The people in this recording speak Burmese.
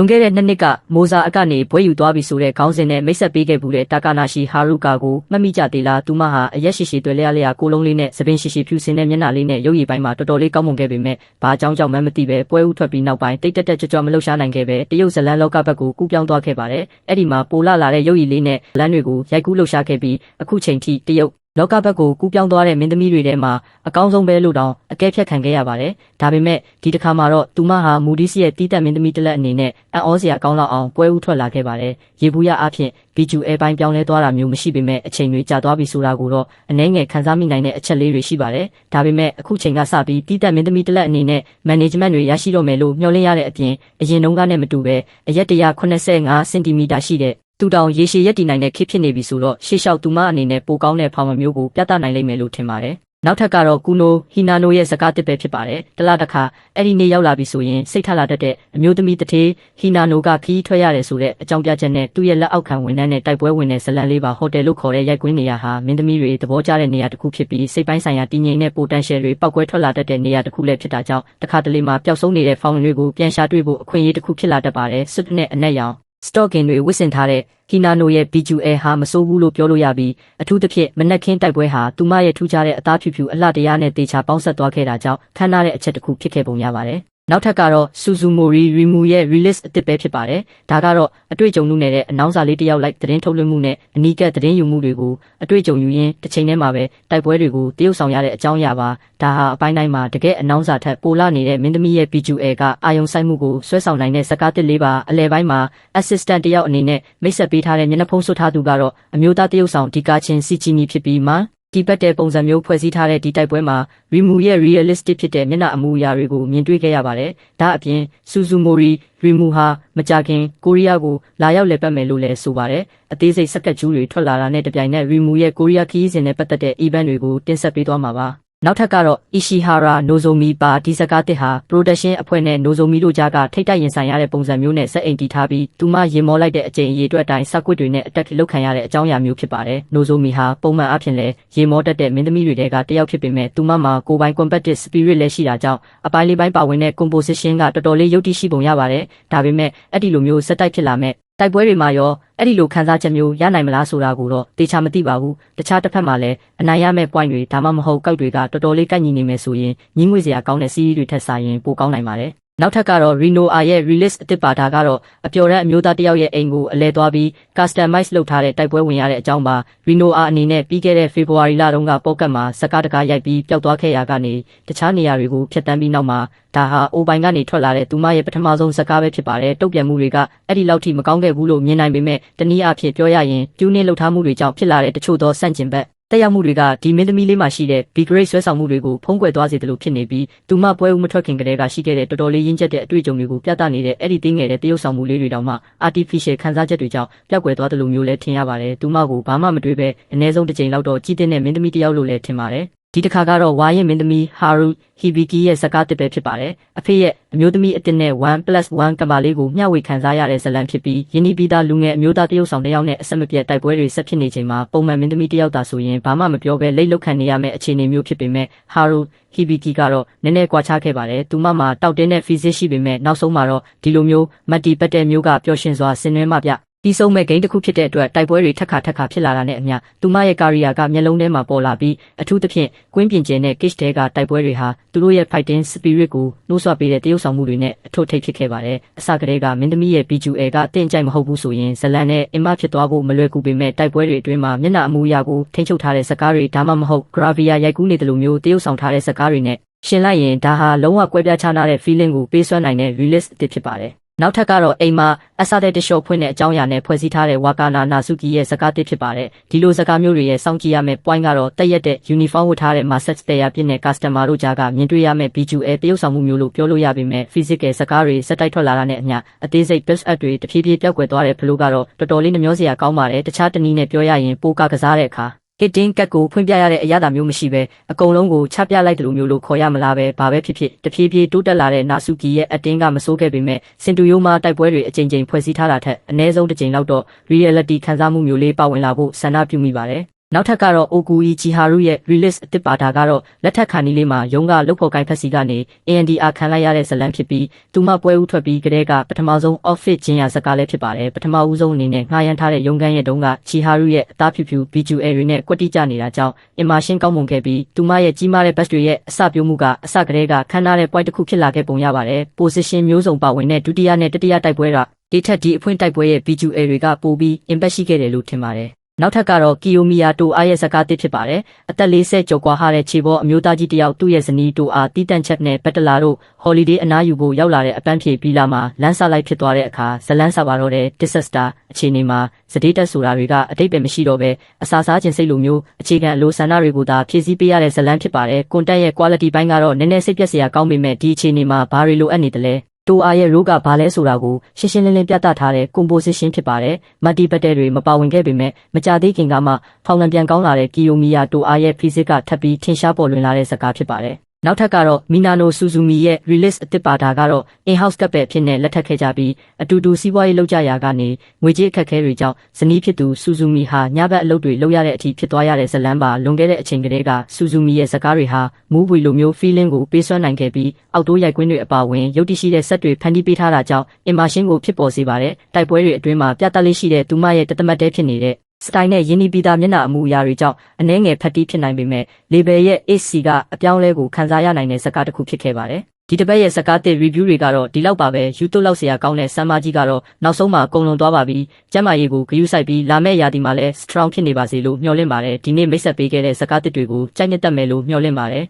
လွန်ခဲ့တဲ့2နှစ်ကမိုဇာအကနေဘွဲယူသွားပြီဆိုတဲ့ခေါင်းစဉ်နဲ့မိတ်ဆက်ပေးခဲ့ဘူးတဲ့တာကာနာရှိဟာရုကာကိုမှတ်မိကြသေးလားသူမဟာအရက်ရှိရှိတွေ့လျာကိုလုံးလေးနဲ့သပင်ရှိရှိဖြူစင်တဲ့မျက်နှာလေးနဲ့ရုပ်ရည်ပိုင်းမှာတော်တော်လေးကောင်းမွန်ခဲ့ပေမဲ့ဘာအကြောင်းကြောင့်မှမသိပဲပွဲဥထွက်ပြီးနောက်ပိုင်းတိတ်တက်ကြွမလှုပ်ရှားနိုင်ခဲ့ပဲတရုတ်ဇလန်လောကဘက်ကိုကူးပြောင်းသွားခဲ့ပါတယ်အဲ့ဒီမှာပိုလာတဲ့ရုပ်ရည်လေးနဲ့လမ်းတွေကိုရိုက်ကူးလှုပ်ရှားခဲ့ပြီးအခုချိန်ထိတရုတ်လောကဘက်ကိုကူးပြောင်းသွားတဲ့မင်းသမီးတွေထဲမှာအကောင်းဆုံးပဲလို့တောင်အကဲဖြတ်ခံခဲ့ရပါတယ်ဒါပေမဲ့ဒီတစ်ခါမှာတော့သူမဟာမူဒီစ်ရဲ့တီးတက်မင်းသမီးတစ်လက်အနေနဲ့အံ့ဩစရာကောင်းလောက်အောင်ပွဲဥထွက်လာခဲ့ပါတယ်ရေဘူးရအဖြစ်ဘီဂျူအဲပိုင်းပြောင်းလဲသွားတာမျိုးမရှိပေမဲ့အချိန်တွေကြာသွားပြီဆိုတာကိုတော့အနည်းငယ်ခန်းစားမိနိုင်တဲ့အချက်လေးတွေရှိပါတယ်ဒါပေမဲ့အခုချိန်ကစပြီးတီးတက်မင်းသမီးတစ်လက်အနေနဲ့မန်နေဂျမန့်တွေရရှိတော့မယ်လို့မျှော်လင့်ရတဲ့အပြင်အရင်တုန်းကနဲ့မတူပဲအရက်185စင်တီမီတာရှိတဲ့သူတောင်ရေရှည်ရက်တည်နိုင်တဲ့ခေတ်ဖြစ်နေပြီဆိုတော့ရှေ့လျှောက်သူမအနေနဲ့ပိုကောင်းတဲ့ဖောင်မမျိုးကိုပြသနိုင်လိမ့်မယ်လို့ထင်ပါတယ်နောက်ထပ်ကတော့ကူနိုဟီနာနိုရဲ့စကားတစ်ပဲဖြစ်ပါတယ်တလားတစ်ခါအဲ့ဒီနေ့ရောက်လာပြီဆိုရင်စိတ်ထလာတတ်တဲ့အမျိုးသမီးတထေးဟီနာနိုကခီးထွက်ရတယ်ဆိုတဲ့အကြောင်းပြချက်နဲ့သူ့ရဲ့လက်အောက်ခံဝန်ထမ်းနဲ့တိုက်ပွဲဝင်တဲ့ဇလန်လေးပါဟိုတယ်လို့ခေါ်တဲ့ရိုက်ကွင်းနေရာဟာမင်းသမီးတွေသဘောကျတဲ့နေရာတစ်ခုဖြစ်ပြီးစိတ်ပိုင်းဆိုင်ရာတည်ငြိမ်တဲ့ potential တွေပောက်ကွဲထွက်လာတတ်တဲ့နေရာတစ်ခုလည်းဖြစ်တာကြောင့်တစ်ခါတလေမှာပျောက်ဆုံးနေတဲ့ဖောင်တွေကိုပြန်ရှာတွေ့ဖို့အခွင့်အရေးတစ်ခုဖြစ်လာတတ်ပါတယ်စွတ်နဲ့အနက်ရောင်စတော့ကင်တွေဝစ်ဆင်ထားတဲ့ဟီနာနိုရဲ့ BQA ဟာမဆိုးဘူးလို့ပြောလို့ရပြီးအထူးသဖြင့်မနက်ခင်းတိုက်ပွဲဟာသူမရဲ့ထူးခြားတဲ့အသားဖြူအလှတရားနဲ့တေချာပေါင်းဆက်သွားခဲ့တာကြောင့်ခမ်းနားတဲ့အချက်တစ်ခုဖြစ်ခဲ့ပုံရပါတယ်နောက်ထပ်ကတော့ Suzumori Rimu ရဲ့ release အသစ်ပဲဖြစ်ပါတယ်ဒါကတော့အတွေ့အကြုံမှုနဲ့တဲ့အနောင်စာလေးတစ်ယောက်လိုက်သတင်းထုတ်လွှင့်မှုနဲ့အနီးကပ်သတင်းယူမှုတွေကိုအတွေ့အကြုံယူရင်းတစ်ချိန်တည်းမှာပဲတိုက်ပွဲတွေကိုတရုပ်ဆောင်ရတဲ့အကြောင်းအရာပါဒါဟာအပိုင်းတိုင်းမှာတကယ်အနောင်စာထက်ပိုလာနေတဲ့မင်းသမီးရဲ့ BQA ကအာယုံဆိုင်မှုကိုဆွဲဆောင်နိုင်တဲ့စကားတစ်လေးပါအလဲပိုင်းမှာ assistant တစ်ယောက်အနေနဲ့မိတ်ဆက်ပေးထားတဲ့မျက်နှာဖုံးဆွထားသူကတော့အမျိုးသားတရုပ်ဆောင်ဒီကာချင်းစီချီမီဖြစ်ပြီးမှဒီပတ်တဲ့ပုံစံမျိုးဖွဲ့စည်းထားတဲ့ဒီတိုက်ပွဲမှာ Rimu ရဲ့ realistic ဖြစ်တဲ့မျက်နှာအမူအရာတွေကိုမြင်တွေ့ခဲ့ရပါတယ်။ဒါအပြင် Suzumori Rimu ဟာမကြခင်ကိုရီးယားကိုလာရောက်လည်ပတ်မယ်လို့လည်းဆိုပါတယ်။အသေးစိတ်စက္ကန့်ကျူးတွေထွက်လာတာနဲ့တပြိုင်နက် Rimu ရဲ့ကိုရီးယားခရီးစဉ်နဲ့ပတ်သက်တဲ့ event တွေကိုတင်ဆက်ပေးသွားမှာပါ။နောက်ထပ်ကတော့ Ishihara Nozomi ပါဒီစကားတစ်ဟာ production အဖွဲ့နဲ့ Nozomi တို့ကြားကထိတ်တိုက်ရင်ဆိုင်ရတဲ့ပုံစံမျိုးနဲ့စက်အိမ်တီထားပြီးသူမရင်မောလိုက်တဲ့အကြိမ်အရေးအတွက်အတိုင်းစကွစ်တွေနဲ့အတက်လောက်ခံရတဲ့အကြောင်းအရာမျိုးဖြစ်ပါတယ်။ Nozomi ဟာပုံမှန်အားဖြင့်လည်းရင်မောတတ်တဲ့မင်းသမီးတွေကတယောက်ဖြစ်ပေမဲ့သူမမှာကိုယ်ပိုင် competitive spirit လည်းရှိတာကြောင့်အပိုင်းလေးပိုင်းပါဝင်တဲ့ composition ကတော်တော်လေးယုတ်တိရှိပုံရပါတယ်။ဒါပေမဲ့အဲ့ဒီလိုမျိုးစက်တိုက်ဖြစ်လာမဲ့တိုက်ပွဲတွေမှာရောအဲ့ဒီလိုခန်းစားချက်မျိုးရနိုင်မလားဆိုတာကိုတော့တေချာမသိပါဘူးတခြားတစ်ဖက်မှာလည်းအနိုင်ရမဲ့ point တွေဒါမှမဟုတ်ကောက်တွေကတော်တော်လေးကိုက်ညီနေမယ်ဆိုရင်ညှင်းငွေစရာကောင်းတဲ့စီးရီးတွေထက်စာရင်ပိုကောင်းနိုင်ပါတယ်နောက်ထပ်ကတော့ Reno R ရဲ့ release အသစ်ပါတာကတော့အပျော်တမ်းအမျိုးသားတစ်ယောက်ရဲ့အိမ်ကိုအလဲသွားပြီး customize လုပ်ထားတဲ့တိုက်ပွဲဝင်ရတဲ့အကြောင်းပါ Reno R အနေနဲ့ပြီးခဲ့တဲ့ February လတုန်းကပေါ့ကတ်မှာစကားတကားရိုက်ပြီးပျောက်သွားခဲ့ရာကနေတခြားနေရာတွေကိုဖျက်ဆီးပြီးနောက်မှာဒါဟာအိုပိုင်ကနေထွက်လာတဲ့သူမရဲ့ပထမဆုံးစကားပဲဖြစ်ပါတယ်တုတ်ပြန်မှုတွေကအဲ့ဒီလောက်ထိမကောင်းခဲ့ဘူးလို့မြင်နိုင်ပေမဲ့တနည်းအားဖြင့်ပြောရရင်ကျူးနှင်းလှုပ်ထားမှုတွေကြောင့်ဖြစ်လာတဲ့တချို့သောဆန့်ကျင်ဘက်တက်ရောက်မှုတွေကဒီမင်းသမီးလေးမှာရှိတဲ့ big grade ဆွဲဆောင်မှုတွေကိုဖုံးကွယ်သွားစေတယ်လို့ဖြစ်နေပြီးသူမပွဲဦးမထွက်ခင်ကတည်းကရှိခဲ့တဲ့တော်တော်လေးရင်းကျက်တဲ့အတွေ့အကြုံတွေကိုပြသနေတဲ့အဲ့ဒီတင်းငယ်တဲ့တရုပ်ဆောင်မှုလေးတွေတောင်မှ artificial ခန်းစားချက်တွေကြောင့်ပျောက်ကွယ်သွားတယ်လို့မျိုးလဲထင်ရပါတယ်သူမကိုဘာမှမတွေးပဲအနည်းဆုံးတစ်ချိန်လောက်တော့ကြည်တင်တဲ့မင်းသမီးတစ်ယောက်လို့လဲထင်ပါတယ်ဒီတစ်ခါကတော့ဝါရင်မင်းသမီး Haru Hibiki ရဲ့စကားတစ်ပဲဖြစ်ပါတယ်အဖေရဲ့အမျိုးသမီးအတစ်နဲ့ 1+1 ကမ္ဘာလေးကိုမျှဝေခံစားရတဲ့ဇလံဖြစ်ပြီးယင်းဒီပြီးသားလူငယ်အမျိုးသားတရုပ်ဆောင်တစ်ယောက်နဲ့အဆက်မပြတ်တိုက်ပွဲတွေဆက်ဖြစ်နေချိန်မှာပုံမှန်မင်းသမီးတစ်ယောက်သာဆိုရင်ဘာမှမပြောဘဲလိတ်လုခံနေရမယ့်အခြေအနေမျိုးဖြစ်ပေမဲ့ Haru Hibiki ကတော့နည်းနည်းကွာခြားခဲ့ပါတယ်သူမမှာတောက်တင်းတဲ့ physics ရှိပေမဲ့နောက်ဆုံးမှာတော့ဒီလိုမျိုးမတ်တီပတ်တဲ့မျိုးကပျော်ရွှင်စွာဆင်နွှဲမှပြပြီးဆုံးမဲ့ဂိမ်းတစ်ခုဖြစ်တဲ့အတွက်တိုက်ပွဲတွေထက်ခါဖြစ်လာတာနဲ့အမျှသူမရဲ့ကာရီယာကမျက်လုံးထဲမှာပေါ်လာပြီးအထူးသဖြင့်ကွင်းပြင်ကျဲနဲ့ cage တဲကတိုက်ပွဲတွေဟာသူတို့ရဲ့ fighting spirit ကိုနှိုးဆွပေးတဲ့တရုပ်ဆောင်မှုတွေနဲ့အထွတ်ထိပ်ဖြစ်ခဲ့ပါတယ်အစကတည်းကမင်းသမီးရဲ့ BQA ကအတင်းကြိုက်မဟုတ်ဘူးဆိုရင်ဇလန်နဲ့အင်မဖြစ်သွားဖို့မလွယ်ကူပေမဲ့တိုက်ပွဲတွေအတွင်းမှာမျက်နှာအမူအရာကိုထိန်းချုပ်ထားတဲ့စကားတွေဒါမှမဟုတ် gravia ရိုက်ကူးနေတယ်လို့မျိုးတရုပ်ဆောင်ထားတဲ့စကားတွေနဲ့ရှင်လိုက်ရင်ဒါဟာလုံးဝကွဲပြားခြားနားတဲ့ feeling ကိုပေးစွမ်းနိုင်တဲ့ release အသစ်ဖြစ်ပါတယ်နောက်ထပ်ကတော့အိမ်မှာအစားတဲ့တရှော့ဖွင့်တဲ့အကြောင်းအရာနဲ့ဖွဲ့စည်းထားတဲ့ဝါကာနာနာစုကီရဲ့စကားတစ်ဖြစ်ပါတယ်ဒီလိုစကားမျိုးတွေရဲ့စောင့်ကြည့်ရမယ့် point ကတော့တက်ရက်တဲ့ uniform ဝတ်ထားတဲ့ massage တရားပြည့်တဲ့ customer တို့ကြားကမြင်တွေ့ရမယ့် BQA တရုပ်ဆောင်မှုမျိုးလို့ပြောလို့ရပေမဲ့ physical စကားတွေစက်တိုက်ထွက်လာတာနဲ့အမျှအသေးစိတ် build up တွေတဖြည်းဖြည်းပျောက်ကွယ်သွားတဲ့ flow ကတော့တော်တော်လေးနှမျောစရာကောင်းပါတယ်တခြားတနည်းနဲ့ပြောရရင်ပိုကကစားတဲ့အခါhitting ကတ်ကိုဖွင့်ပြရတဲ့အရာသာမျိုးမရှိပဲအကုန်လုံးကိုချပြလိုက်တယ်လို့မျိုးလို့ခေါ်ရမလားပဲဘာပဲဖြစ်ဖြစ်တဖြည်းဖြည်းတိုးတက်လာတဲ့နာစုကီရဲ့အတင်းကမစိုးခဲ့ပေမဲ့စင်တူယိုမှာတိုက်ပွဲတွေအကြိမ်ကြိမ်ဖွဲ့စည်းထားတာထက်အနည်းဆုံးတစ်ကြိမ်လောက်တော့ reality ခံစားမှုမျိုးလေးပါဝင်လာဖို့ဆန္ဒပြုမိပါတယ် နောက်ထပ်ကတော့ Oku Ichiharu ရဲ့ release အသစ်ပါတာကတော့လက်ထက်ခါနီးလေးမှာရုံးကလုတ်ဖို့ကိုင်းဖက်စီကနေ ANDR ခံလိုက်ရတဲ့ဇလန်းဖြစ်ပြီးသူမပွဲဦးထွက်ပြီးကတည်းကပထမဆုံး outfit ချင်းရဇကားလည်းဖြစ်ပါတယ်ပထမဦးဆုံးအနေနဲ့ငှားရမ်းထားတဲ့ရုံးခန်းရဲ့တုံးက Chiharu ရဲ့အသားဖြူဖြူ visual တွေနဲ့ကွက်တိကျနေတာကြောင့် immersion ကောင်းမွန်ခဲ့ပြီးသူမရဲ့ကြီးမားတဲ့ bust တွေရဲ့အစပြိုးမှုကအစကတည်းကခမ်းနားတဲ့ point တစ်ခုဖြစ်လာခဲ့ပုံရပါတယ် position မျိုးစုံပါဝင်တဲ့ဒုတိယနဲ့တတိယတိုက်ပွဲကဒီထက်ဒီအဖွင့်တိုက်ပွဲရဲ့ visual တွေကပိုပြီး impact ရှိခဲ့တယ်လို့ထင်ပါတယ်နောက်ထပ်ကတော့ Kiyomiya Toa ရဲ့ဇကားတစ်ဖြစ်ပါတယ်အသက်40ကျော်ကွာဟာတဲ့ခြေပေါ်အမျိုးသားကြီးတယောက်သူ့ရဲ့ဇနီး Toa တီးတန့်ချက်နဲ့ပတ်တလာတို့ holiday အနားယူဖို့ရောက်လာတဲ့အပန်းဖြေပြီးလာမှာလမ်းဆလိုက်ဖြစ်သွားတဲ့အခါဇလန်းဆပါတော့တဲ့ disaster အခြေအနေမှာစတေးတက်ဆိုတာတွေကအတိတ်ပဲမရှိတော့ပဲအစာစားခြင်းစိတ်လိုမျိုးအခြေခံအလိုဆန္ဒတွေကိုသာဖြည့်ဆည်းပေးရတဲ့ဇလန်းဖြစ်ပါတယ်ကွန်တက်ရဲ့ quality ဘိုင်းကတော့နည်းနည်းစိတ်ပြက်စရာကောင်းပေမဲ့ဒီအခြေအနေမှာဘာတွေလိုအပ်နေတယ်လဲတိုအားရဲ့ role ကဘာလဲဆိုတာကိုရှင်းရှင်းလင်းလင်းပြသထားတဲ့ composition ဖြစ်ပါတယ်။ multi battle တွေမပါဝင်ခဲ့ပေမဲ့မကြသေးခင်ကမှဖောင်လံပြန်ကောင်းလာတဲ့ Kiyomiya Toa ရဲ့ physics ကထပ်ပြီးထင်ရှားပေါ်လွင်လာတဲ့ဇာတ်ကားဖြစ်ပါတယ်။နောက်ထပ်ကတော့ Minano Suzumi ရဲ့ release အသစ်ပါတာကတော့ in-house ကပ်ပဲဖြစ်နေလက်ထပ်ခဲ့ကြပြီးအတူတူစီးပွားရေးလုပ်ကြရာကနေငွေကြေးအခက်အခဲတွေကြောင့်ဇနီးဖြစ်သူ Suzumi ဟာညဘက်အလုပ်တွေလုပ်ရတဲ့အထိဖြစ်သွားရတဲ့ဇလန်းပါလွန်ခဲ့တဲ့အချိန်ကတည်းက Suzumi ရဲ့ဇာတ်ကားတွေဟာမူးပွေလိုမျိုး feeling ကိုပေးစွမ်းနိုင်ခဲ့ပြီးအောက်တိုးရိုက်ကွင်းတွေအပါအဝင်ရုပ်တရှိတဲ့ဆက်တွေဖန်တီးပေးထားတာကြောင့် immersion ကိုဖြစ်ပေါ်စေပါတယ်တိုက်ပွဲတွေအတွင်းမှာပြသလေးရှိတဲ့သူမရဲ့တသမတ်တဲဖြစ်နေတဲ့စတိုင်နဲ့ယင်းနီးပြီးသားမျက်နှာအမူအရာတွေကြောင့်အနှဲငယ်ဖတ်တီးဖြစ်နိုင်ပေမဲ့ label ရဲ့ AC ကအပြောင်းလဲကိုခံစားရနိုင်တဲ့ဇာတ်ကားတစ်ခုဖြစ်ခဲ့ပါတယ်ဒီတစ်ပတ်ရဲ့ဇာတ်ကားတဲ့ review တွေကတော့ဒီလောက်ပါပဲ YouTube လောက်ဆရာကောင်းတဲ့စမ်းမကြီးကတော့နောက်ဆုံးမှာကုန်လွန်သွားပါပြီကျမ်းမာရေးကိုဂရုစိုက်ပြီးလာမယ့်ရာသီမှာလည်း strong ဖြစ်နေပါစေလို့မျှော်လင့်ပါတယ်ဒီနေ့မိတ်ဆက်ပေးခဲ့တဲ့ဇာတ်ကားတစ်တွေကိုကြိုက်နှစ်သက်မယ်လို့မျှော်လင့်ပါတယ်